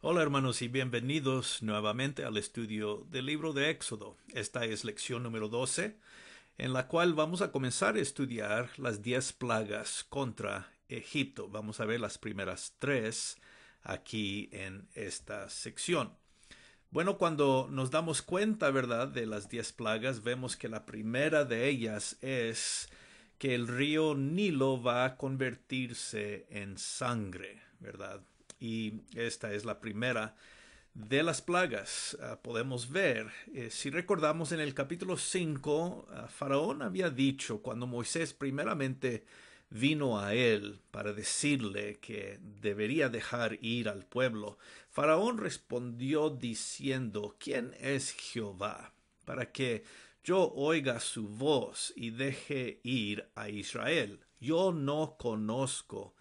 Hola hermanos y bienvenidos nuevamente al estudio del libro de Éxodo. Esta es lección número 12, en la cual vamos a comenzar a estudiar las 10 plagas contra Egipto. Vamos a ver las primeras 3 aquí en esta sección. Bueno, cuando nos damos cuenta, ¿verdad?, de las 10 plagas, vemos que la primera de ellas es que el río Nilo va a convertirse en sangre, ¿verdad? Y esta es la primera de las plagas. Podemos ver, si recordamos en el capítulo 5, Faraón había dicho cuando Moisés primeramente vino a él para decirle que debería dejar ir al pueblo, Faraón respondió diciendo: ¿Quién es Jehová para que yo oiga su voz y deje ir a Israel? Yo no conozco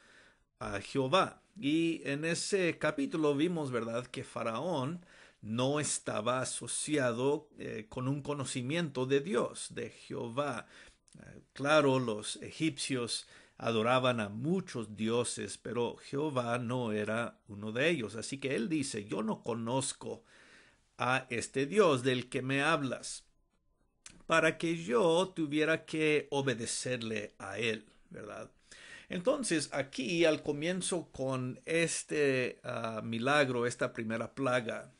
a Jehová. Y en ese capítulo vimos, ¿verdad?, que Faraón no estaba asociado con un conocimiento de Dios, de Jehová. Claro, los egipcios adoraban a muchos dioses, pero Jehová no era uno de ellos. Así que él dice: yo no conozco a este Dios del que me hablas, para que yo tuviera que obedecerle a él, ¿verdad? Entonces, aquí al comienzo con este milagro, esta primera plaga,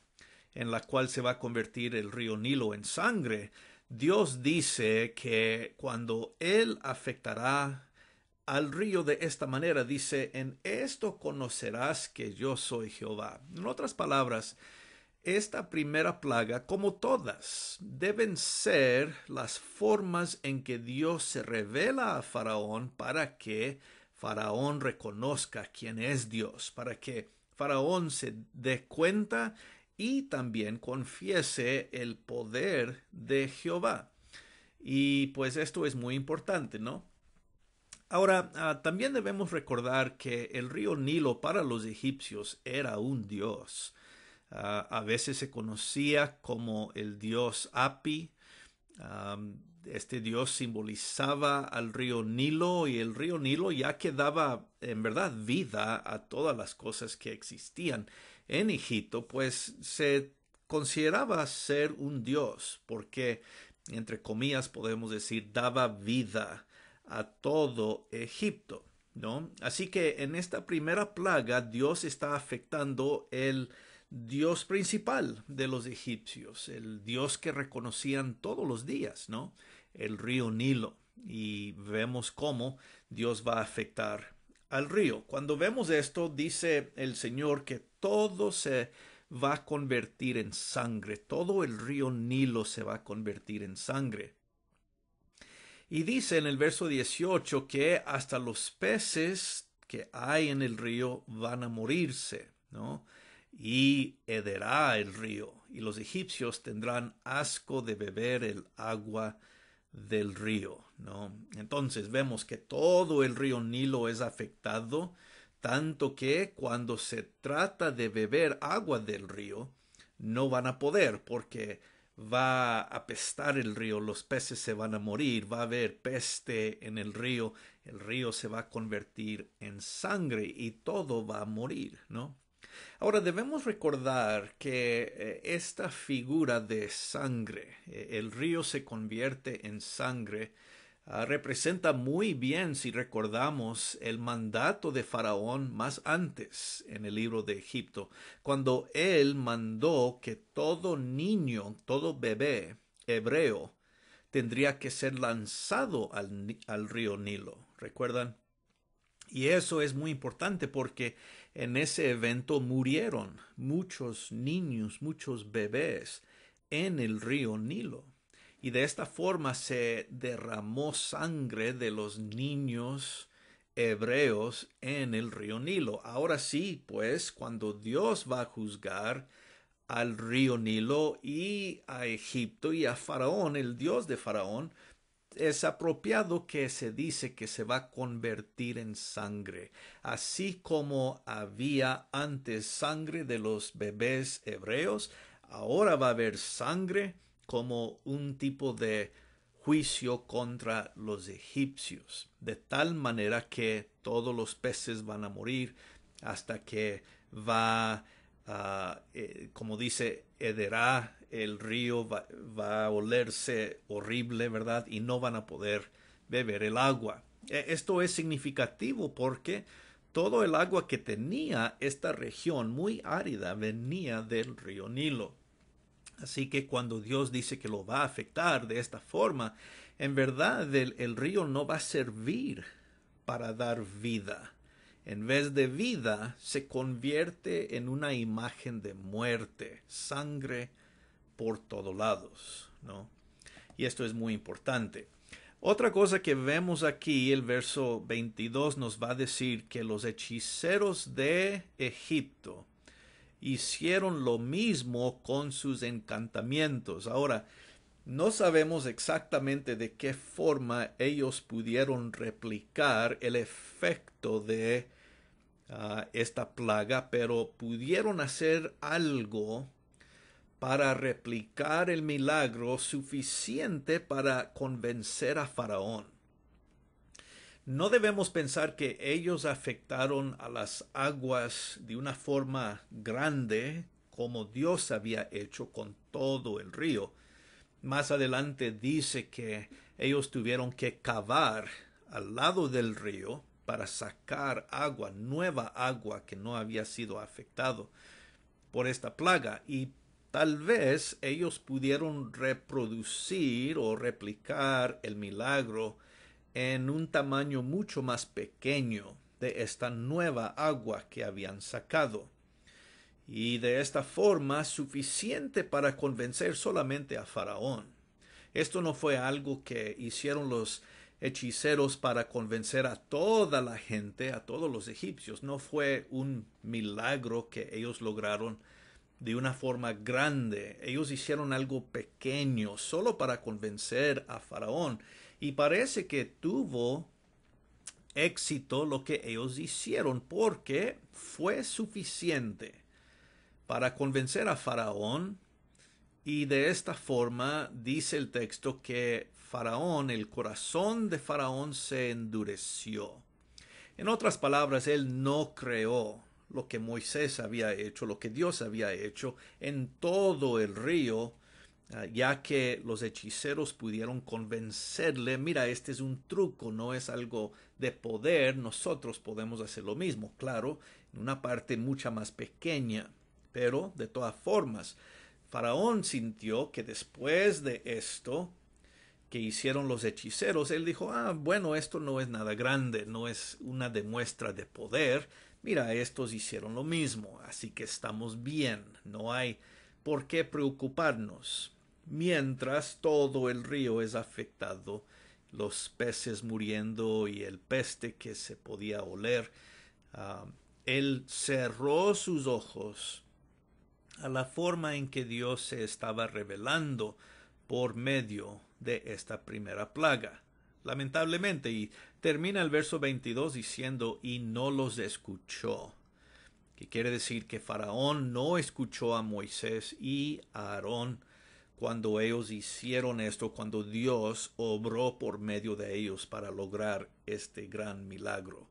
en la cual se va a convertir el río Nilo en sangre, Dios dice que cuando Él afectará al río de esta manera, dice: en esto conocerás que yo soy Jehová. En otras palabras, esta primera plaga, como todas, deben ser las formas en que Dios se revela a Faraón para que Faraón reconozca quién es Dios, para que Faraón se dé cuenta y también confiese el poder de Jehová. Y pues esto es muy importante, ¿no? Ahora, también debemos recordar que el río Nilo para los egipcios era un dios. A veces se conocía como el dios Api. Este dios simbolizaba al río Nilo, y el río Nilo ya que daba en verdad vida a todas las cosas que existían en Egipto, pues se consideraba ser un dios porque, entre comillas, podemos decir, daba vida a todo Egipto, ¿no? Así que en esta primera plaga Dios está afectando el dios principal de los egipcios, el dios que reconocían todos los días, ¿no? El río Nilo. Y vemos cómo Dios va a afectar al río. Cuando vemos esto, dice el Señor que todo se va a convertir en sangre, todo el río Nilo se va a convertir en sangre. Y dice en el verso 18 que hasta los peces que hay en el río van a morirse, ¿no? Y hederá el río, y los egipcios tendrán asco de beber el agua del río, ¿no? Entonces vemos que todo el río Nilo es afectado, tanto que cuando se trata de beber agua del río, no van a poder porque va a apestar el río, los peces se van a morir, va a haber peste en el río se va a convertir en sangre y todo va a morir, ¿no? Ahora debemos recordar que esta figura de sangre, el río se convierte en sangre, representa muy bien, si recordamos, el mandato de Faraón más antes en el libro de Egipto, cuando él mandó que todo niño, todo bebé hebreo tendría que ser lanzado al río Nilo. ¿Recuerdan? Y eso es muy importante porque en ese evento murieron muchos niños, muchos bebés en el río Nilo. Y de esta forma se derramó sangre de los niños hebreos en el río Nilo. Ahora sí, pues, cuando Dios va a juzgar al río Nilo y a Egipto y a Faraón, el Dios de Faraón, es apropiado que se dice que se va a convertir en sangre, así como había antes sangre de los bebés hebreos, ahora va a haber sangre como un tipo de juicio contra los egipcios, de tal manera que todos los peces van a morir hasta que va como dice, hederá el río, va a olerse horrible, ¿verdad? Y no van a poder beber el agua. Esto es significativo porque todo el agua que tenía esta región muy árida venía del río Nilo. Así que cuando Dios dice que lo va a afectar de esta forma, en verdad el río no va a servir para dar vida. En vez de vida, se convierte en una imagen de muerte, sangre por todos lados, ¿no? Y esto es muy importante. Otra cosa que vemos aquí, el verso 22 nos va a decir que los hechiceros de Egipto hicieron lo mismo con sus encantamientos. Ahora, no sabemos exactamente de qué forma ellos pudieron replicar el efecto de esta plaga, pero pudieron hacer algo para replicar el milagro suficiente para convencer a Faraón. No debemos pensar que ellos afectaron a las aguas de una forma grande como Dios había hecho con todo el río. Más adelante dice que ellos tuvieron que cavar al lado del río para sacar agua, nueva agua que no había sido afectado por esta plaga. Y tal vez ellos pudieron reproducir o replicar el milagro en un tamaño mucho más pequeño de esta nueva agua que habían sacado. Y de esta forma suficiente para convencer solamente a Faraón. Esto no fue algo que hicieron los hechiceros para convencer a toda la gente, a todos los egipcios. No fue un milagro que ellos lograron de una forma grande. Ellos hicieron algo pequeño solo para convencer a Faraón. Y parece que tuvo éxito lo que ellos hicieron porque fue suficiente para convencer a Faraón. Y de esta forma dice el texto que Faraón, el corazón de Faraón se endureció. En otras palabras, él no creó lo que Moisés había hecho, lo que Dios había hecho en todo el río, ya que los hechiceros pudieron convencerle, mira, este es un truco, no es algo de poder, nosotros podemos hacer lo mismo, claro, en una parte mucha más pequeña, pero de todas formas, Faraón sintió que después de esto que hicieron los hechiceros, él dijo, bueno, esto no es nada grande, no es una demuestra de poder, mira, estos hicieron lo mismo, así que estamos bien, no hay por qué preocuparnos. Mientras todo el río es afectado, los peces muriendo y el peste que se podía oler, él cerró sus ojos a la forma en que Dios se estaba revelando por medio de esta primera plaga. Lamentablemente, y termina el verso 22 diciendo, y no los escuchó, que quiere decir que Faraón no escuchó a Moisés y a Aarón cuando ellos hicieron esto, cuando Dios obró por medio de ellos para lograr este gran milagro.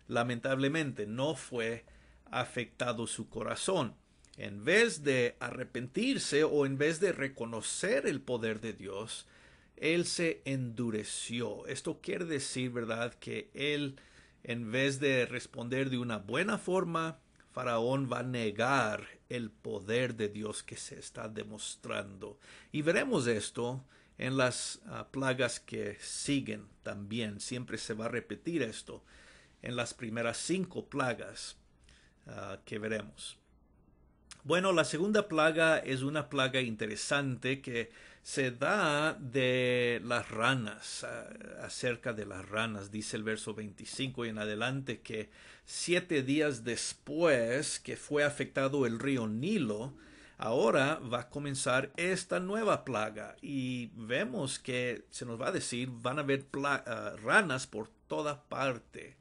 Lamentablemente no fue afectado su corazón. En vez de arrepentirse o en vez de reconocer el poder de Dios, él se endureció. Esto quiere decir, ¿verdad?, que él, en vez de responder de una buena forma, Faraón va a negar el poder de Dios que se está demostrando. Y veremos esto en las plagas que siguen también. Siempre se va a repetir esto en las primeras 5 plagas que veremos. Bueno, la segunda plaga es una plaga interesante que se da de las ranas, acerca de las ranas. Dice el verso 25 y en adelante que 7 días después que fue afectado el río Nilo, ahora va a comenzar esta nueva plaga. Y vemos que se nos va a decir, van a haber ranas por toda parte.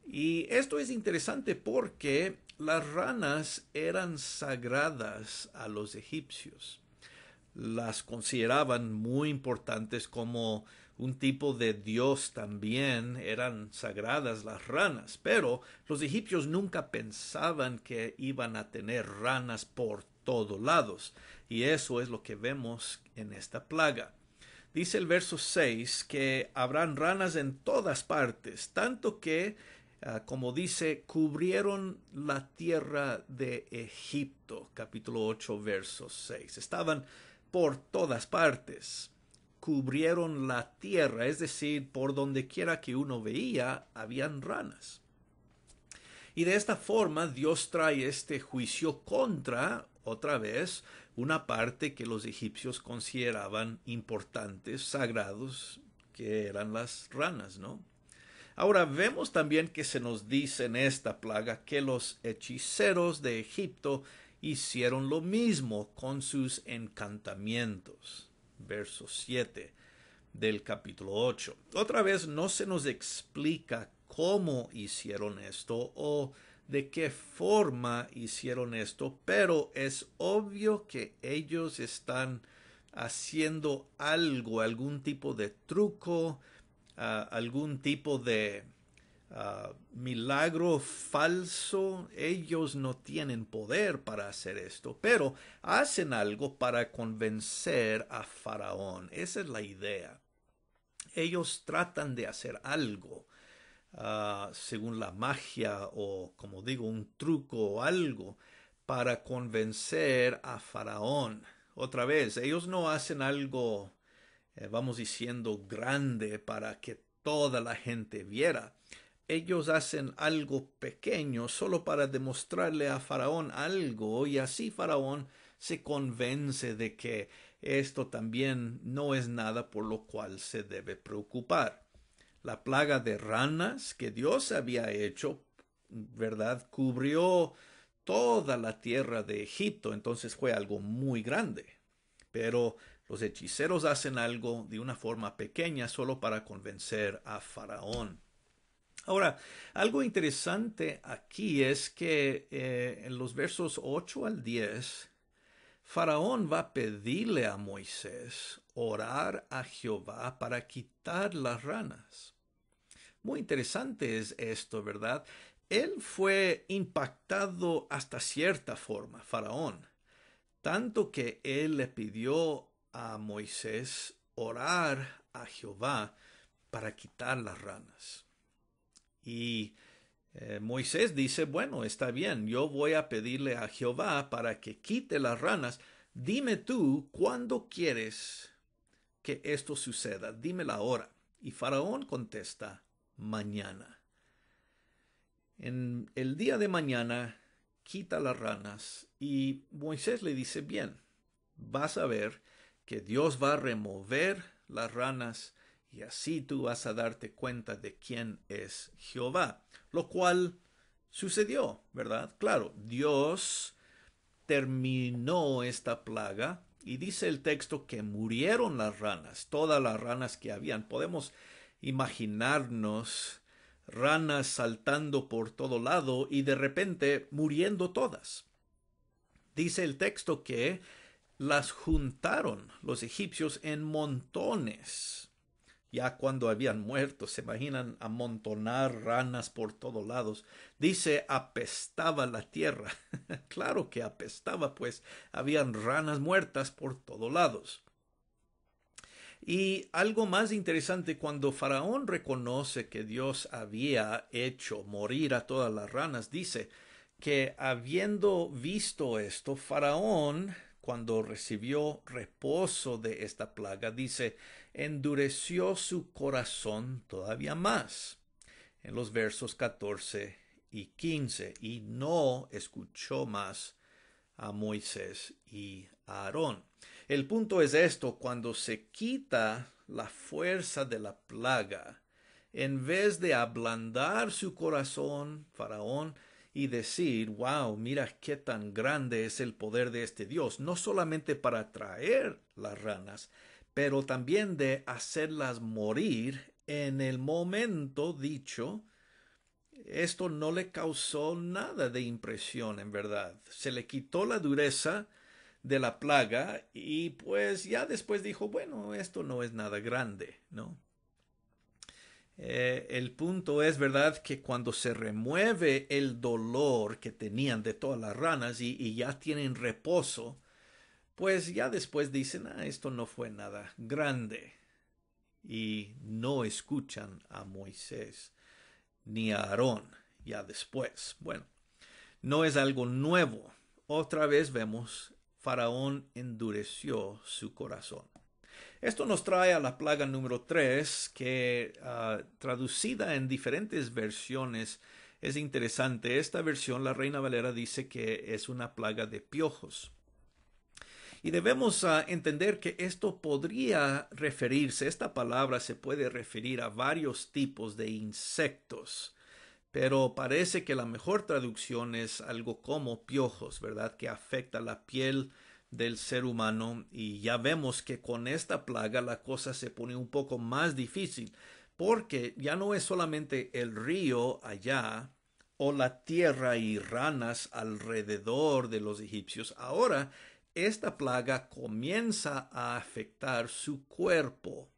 Y esto es interesante porque las ranas eran sagradas a los egipcios. Las consideraban muy importantes como un tipo de dios también, eran sagradas las ranas, pero los egipcios nunca pensaban que iban a tener ranas por todos lados, y eso es lo que vemos en esta plaga. Dice el verso 6 que habrán ranas en todas partes, tanto que, como dice, cubrieron la tierra de Egipto, capítulo 8, verso 6. Estaban por todas partes, cubrieron la tierra, es decir, por donde quiera que uno veía, habían ranas. Y de esta forma Dios trae este juicio contra, otra vez, una parte que los egipcios consideraban importantes, sagrados, que eran las ranas, ¿no? Ahora vemos también que se nos dice en esta plaga que los hechiceros de Egipto hicieron lo mismo con sus encantamientos. Verso 7 del capítulo 8. Otra vez no se nos explica cómo hicieron esto o de qué forma hicieron esto, pero es obvio que ellos están haciendo algo, algún tipo de truco, algún tipo de milagro falso. Ellos no tienen poder para hacer esto, pero hacen algo para convencer a Faraón. Esa es la idea. Ellos tratan de hacer algo, según la magia o, como digo, un truco o algo para convencer a Faraón. Otra vez, ellos no hacen algo, vamos diciendo, grande para que toda la gente viera. Ellos hacen algo pequeño solo para demostrarle a Faraón algo, y así Faraón se convence de que esto también no es nada por lo cual se debe preocupar. La plaga de ranas que Dios había hecho, ¿verdad?, cubrió toda la tierra de Egipto, entonces fue algo muy grande. Pero los hechiceros hacen algo de una forma pequeña solo para convencer a Faraón. Ahora, algo interesante aquí es que en los versos 8 al 10, Faraón va a pedirle a Moisés orar a Jehová para quitar las ranas. Muy interesante es esto, ¿verdad? Él fue impactado hasta cierta forma, Faraón, tanto que él le pidió a Moisés orar a Jehová para quitar las ranas. Y Moisés dice, bueno, está bien, yo voy a pedirle a Jehová para que quite las ranas. Dime tú cuándo quieres que esto suceda, dime la hora. Y Faraón contesta, mañana. En el día de mañana quita las ranas y Moisés le dice, bien, vas a ver que Dios va a remover las ranas y así tú vas a darte cuenta de quién es Jehová. Lo cual sucedió, ¿verdad? Claro, Dios terminó esta plaga y dice el texto que murieron las ranas, todas las ranas que habían. Podemos imaginarnos ranas saltando por todo lado y de repente muriendo todas. Dice el texto que las juntaron los egipcios en montones. Ya cuando habían muerto, se imaginan amontonar ranas por todos lados. Dice, apestaba la tierra. Claro que apestaba, pues habían ranas muertas por todos lados. Y algo más interesante, cuando Faraón reconoce que Dios había hecho morir a todas las ranas, dice que habiendo visto esto, Faraón, cuando recibió reposo de esta plaga, dice, endureció su corazón todavía más. En los versos 14 y 15, y no escuchó más a Moisés y a Aarón. El punto es esto, cuando se quita la fuerza de la plaga, en vez de ablandar su corazón, Faraón, y decir, wow, mira qué tan grande es el poder de este Dios, no solamente para traer las ranas, pero también de hacerlas morir en el momento dicho, esto no le causó nada de impresión, en verdad. Se le quitó la dureza de la plaga y pues ya después dijo, bueno, esto no es nada grande, ¿no? El punto es, ¿verdad?, que cuando se remueve el dolor que tenían de todas las ranas y ya tienen reposo, pues ya después dicen, esto no fue nada grande. Y no escuchan a Moisés ni a Aarón ya después. Bueno, no es algo nuevo. Otra vez vemos, Faraón endureció su corazón. Esto nos trae a la plaga número 3, que traducida en diferentes versiones es interesante. Esta versión, la Reina Valera, dice que es una plaga de piojos. Y debemos entender que esto podría referirse, esta palabra se puede referir a varios tipos de insectos, pero parece que la mejor traducción es algo como piojos, ¿verdad?, que afecta la piel del ser humano, y ya vemos que con esta plaga la cosa se pone un poco más difícil, porque ya no es solamente el río allá o la tierra y ranas alrededor de los egipcios. Ahora esta plaga comienza a afectar su cuerpo,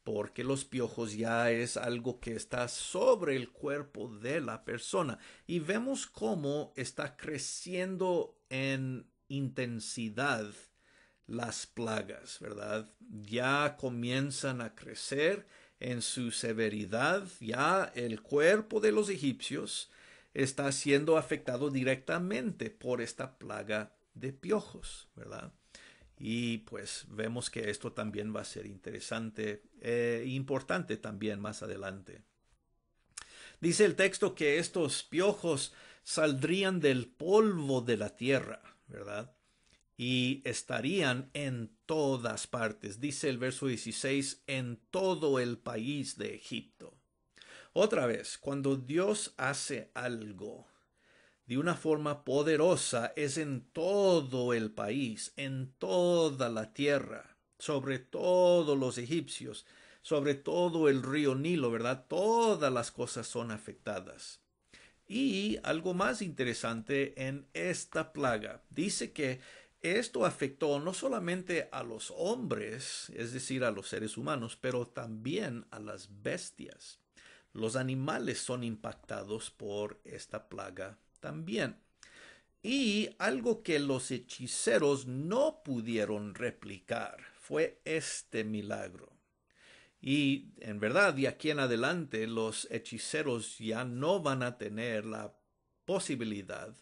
porque los piojos ya es algo que está sobre el cuerpo de la persona. Y vemos cómo está creciendo en intensidad las plagas, ¿verdad? Ya comienzan a crecer en su severidad. Ya el cuerpo de los egipcios está siendo afectado directamente por esta plaga de piojos, ¿verdad? Y pues vemos que esto también va a ser interesante e importante también más adelante. Dice el texto que estos piojos saldrían del polvo de la tierra, ¿verdad? Y estarían en todas partes. Dice el verso 16, en todo el país de Egipto. Otra vez, cuando Dios hace algo de una forma poderosa, es en todo el país, en toda la tierra, sobre todos los egipcios, sobre todo el río Nilo, ¿verdad? Todas las cosas son afectadas. Y algo más interesante en esta plaga, dice que esto afectó no solamente a los hombres, es decir, a los seres humanos, pero también a las bestias. Los animales son impactados por esta plaga también. Y algo que los hechiceros no pudieron replicar fue este milagro. Y en verdad, de aquí en adelante, los hechiceros ya no van a tener la posibilidad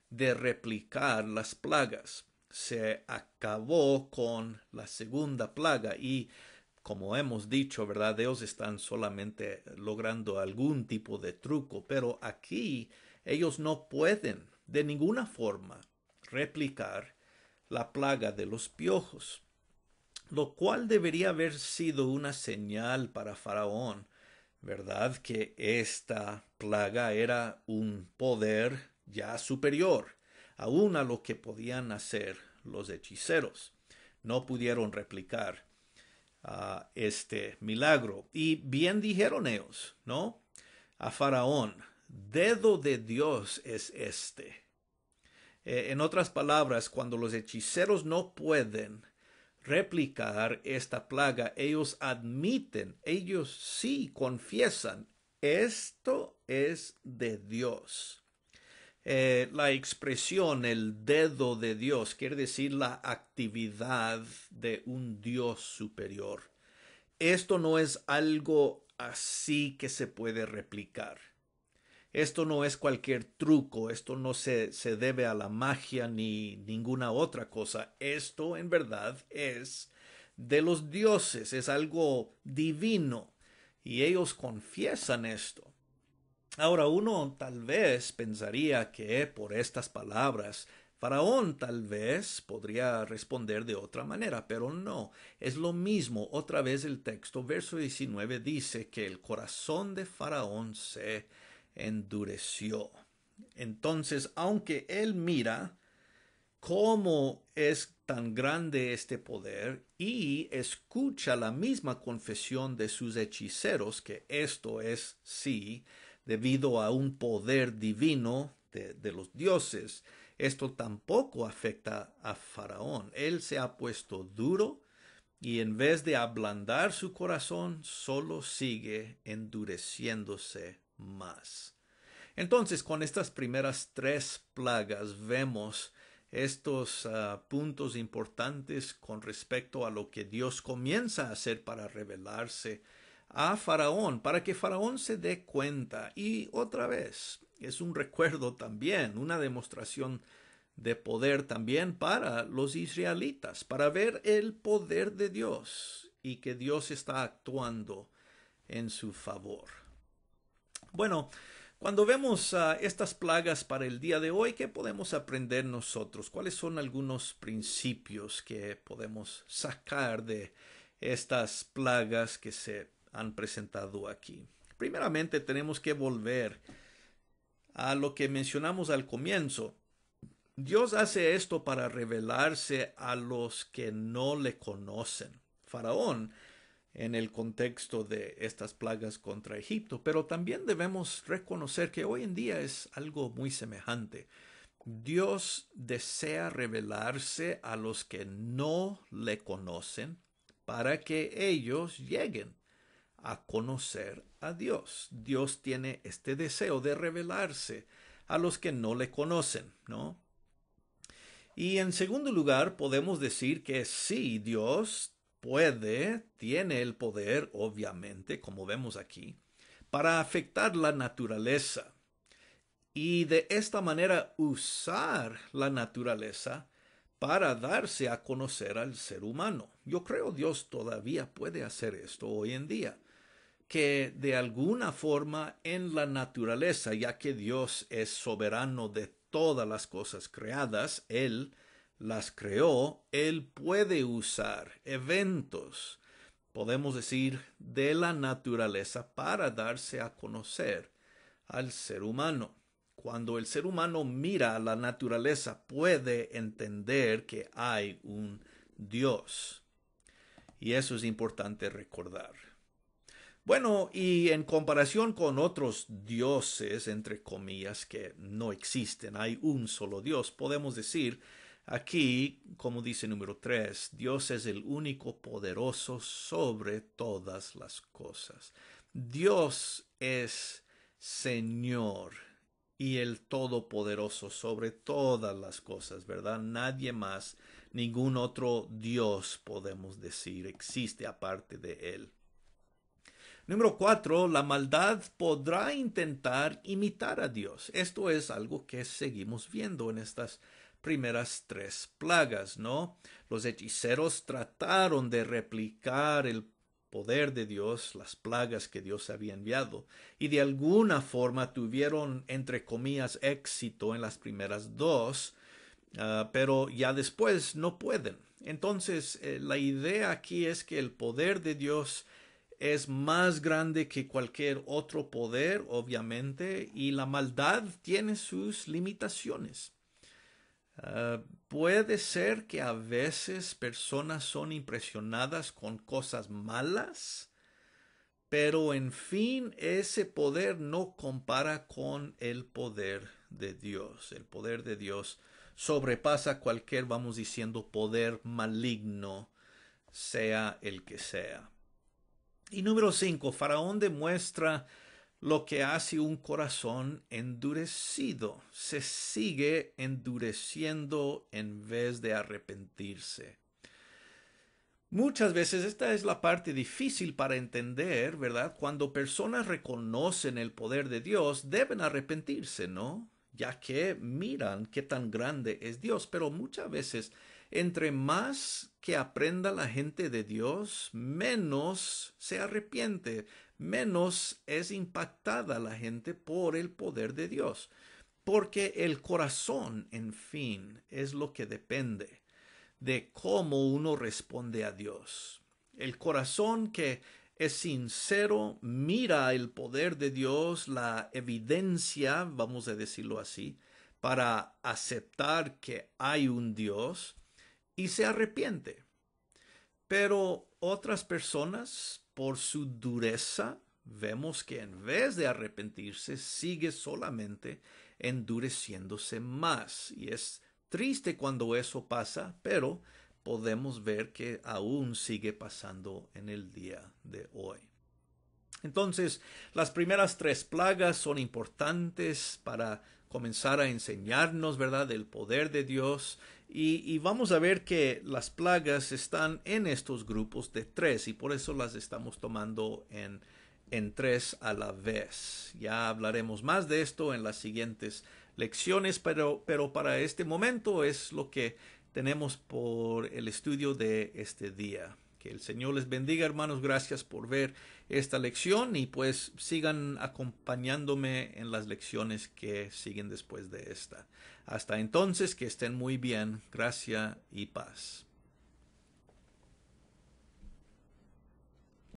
de replicar las plagas. Se acabó con la segunda plaga y, como hemos dicho, ¿verdad?, ellos están solamente logrando algún tipo de truco, pero aquí ellos no pueden de ninguna forma replicar la plaga de los piojos, lo cual debería haber sido una señal para Faraón, ¿verdad?, que esta plaga era un poder ya superior aún a lo que podían hacer los hechiceros. No pudieron replicar este milagro. Y bien dijeron ellos, ¿no?, a Faraón, dedo de Dios es este. En otras palabras, cuando los hechiceros no pueden replicar esta plaga, ellos admiten, ellos sí confiesan, esto es de Dios. La expresión el dedo de Dios quiere decir la actividad de un Dios superior. Esto no es algo así que se puede replicar. Esto no es cualquier truco, esto no se debe a la magia ni ninguna otra cosa. Esto en verdad es de los dioses, es algo divino y ellos confiesan esto. Ahora uno tal vez pensaría que por estas palabras Faraón tal vez podría responder de otra manera, pero no, es lo mismo. Otra vez el texto, verso 19, dice que el corazón de Faraón se endureció. Entonces, aunque él mira cómo es tan grande este poder y escucha la misma confesión de sus hechiceros, que esto es sí, debido a un poder divino de los dioses, esto tampoco afecta a Faraón. Él se ha puesto duro y en vez de ablandar su corazón, solo sigue endureciéndose más. Entonces, con estas primeras tres plagas vemos estos puntos importantes con respecto a lo que Dios comienza a hacer para revelarse a Faraón, para que Faraón se dé cuenta. Y otra vez, es un recuerdo también, una demostración de poder también para los israelitas, para ver el poder de Dios y que Dios está actuando en su favor. Bueno, cuando vemos estas plagas para el día de hoy, ¿qué podemos aprender nosotros? ¿Cuáles son algunos principios que podemos sacar de estas plagas que se han presentado aquí? Primeramente, tenemos que volver a lo que mencionamos al comienzo. Dios hace esto para revelarse a los que no le conocen. Faraón, en el contexto de estas plagas contra Egipto, pero también debemos reconocer que hoy en día es algo muy semejante. Dios desea revelarse a los que no le conocen para que ellos lleguen a conocer a Dios. Dios tiene este deseo de revelarse a los que no le conocen, ¿no? Y en segundo lugar, podemos decir que sí, Dios tiene el poder, obviamente, como vemos aquí, para afectar la naturaleza y de esta manera usar la naturaleza para darse a conocer al ser humano. Yo creo Dios todavía puede hacer esto hoy en día, que de alguna forma en la naturaleza, ya que Dios es soberano de todas las cosas creadas, Él las creó, Él puede usar eventos, podemos decir, de la naturaleza para darse a conocer al ser humano. Cuando el ser humano mira a la naturaleza, puede entender que hay un Dios. Y eso es importante recordar. Bueno, y en comparación con otros dioses, entre comillas, que no existen, hay un solo Dios, podemos decir aquí, como dice número 3, Dios es el único poderoso sobre todas las cosas. Dios es Señor y el Todopoderoso sobre todas las cosas, ¿verdad? Nadie más, ningún otro Dios, podemos decir, existe aparte de Él. Número 4, la maldad podrá intentar imitar a Dios. Esto es algo que seguimos viendo en estas primeras tres plagas, ¿no? Los hechiceros trataron de replicar el poder de Dios, las plagas que Dios había enviado, y de alguna forma tuvieron, entre comillas, éxito en las primeras dos, pero ya después no pueden. Entonces, la idea aquí es que el poder de Dios es más grande que cualquier otro poder, obviamente, y la maldad tiene sus limitaciones. Puede ser que a veces personas son impresionadas con cosas malas, pero en fin, ese poder no compara con el poder de Dios. El poder de Dios sobrepasa cualquier, vamos diciendo, poder maligno, sea el que sea. Y número 5, Faraón demuestra lo que hace un corazón endurecido. Se sigue endureciendo en vez de arrepentirse. Muchas veces esta es la parte difícil para entender, ¿verdad? Cuando personas reconocen el poder de Dios, deben arrepentirse, ¿no? Ya que miran qué tan grande es Dios, pero muchas veces entre más que aprenda la gente de Dios, menos se arrepiente, menos es impactada la gente por el poder de Dios. Porque el corazón, en fin, es lo que depende de cómo uno responde a Dios. El corazón que es sincero, mira el poder de Dios, la evidencia, vamos a decirlo así, para aceptar que hay un Dios y se arrepiente. Pero otras personas, por su dureza, vemos que en vez de arrepentirse, sigue solamente endureciéndose más. Y es triste cuando eso pasa, pero podemos ver que aún sigue pasando en el día de hoy. Entonces, las primeras 3 plagas son importantes para comenzar a enseñarnos, ¿verdad?, del poder de Dios. Y vamos a ver que las plagas están en estos grupos de 3 y por eso las estamos tomando en 3 a la vez. Ya hablaremos más de esto en las siguientes lecciones, pero para este momento es lo que tenemos por el estudio de este día. Que el Señor les bendiga, hermanos. Gracias por ver esta lección y pues sigan acompañándome en las lecciones que siguen después de esta. Hasta entonces, que estén muy bien. Gracia y paz.